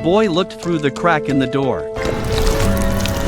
boy looked through the crack in the door.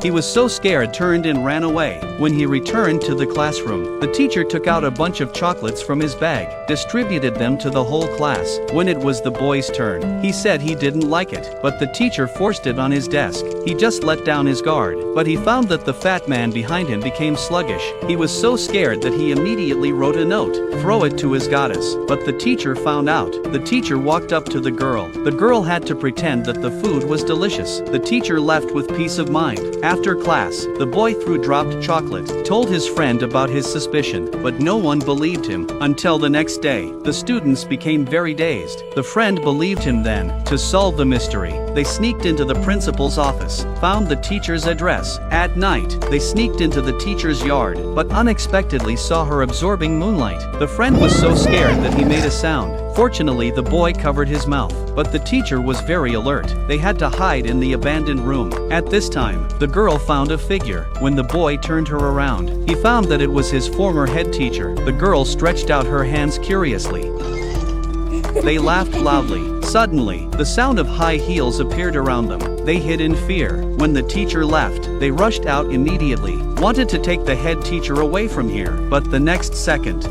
He was so scared, turned and ran away. When he returned to the classroom, the teacher took out a bunch of chocolates from his bag, distributed them to the whole class. When it was the boy's turn, he said he didn't like it, but the teacher forced it on his desk. He just let down his guard, but he found that the fat man behind him became sluggish. He was so scared that he immediately wrote a note, throw it to his goddess. But the teacher found out. The teacher walked up to the girl. The girl had to pretend that the food was delicious. The teacher left with peace of mind. After class, the boy threw dropped chocolate, told his friend about his suspicion, but no one believed him. Until the next day, the students became very dazed. The friend believed him then. To solve the mystery, they sneaked into the principal's office, found the teacher's address. At night, they sneaked into the teacher's yard, but unexpectedly saw her absorbing moonlight. The friend was so scared that he made a sound. Fortunately, the boy covered his mouth, but the teacher was very alert. They had to hide in the abandoned room. At this time, the girl found a figure. When the boy turned her around, he found that it was his former head teacher. The girl stretched out her hands curiously. They laughed loudly. Suddenly, the sound of high heels appeared around them. They hid in fear. When the teacher left, they rushed out immediately, wanted to take the head teacher away from here. But the next second,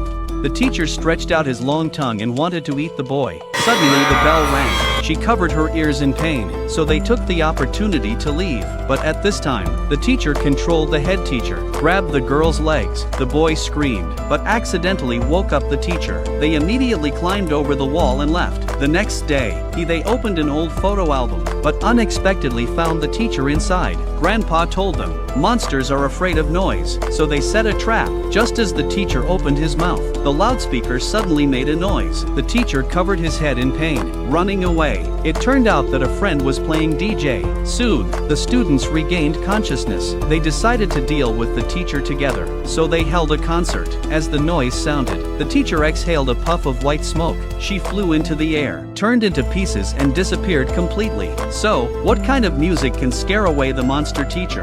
the teacher stretched out his long tongue and wanted to eat the boy. Suddenly the bell rang. She covered her ears in pain, so they took the opportunity to leave. But at this time, the teacher controlled the head teacher, grabbed the girl's legs. The boy screamed, but accidentally woke up the teacher. They immediately climbed over the wall and left. The next day, they opened an old photo album, but unexpectedly found the teacher inside. Grandpa told them, monsters are afraid of noise, so they set a trap. Just as the teacher opened his mouth, the loudspeaker suddenly made a noise. The teacher covered his head in pain, running away. It turned out that a friend was playing DJ. Soon, the students regained consciousness. They decided to deal with the teacher together, so they held a concert. As the noise sounded, the teacher exhaled a puff of white smoke. She flew into the air, turned into pieces and disappeared completely. So, what kind of music can scare away the monster teacher?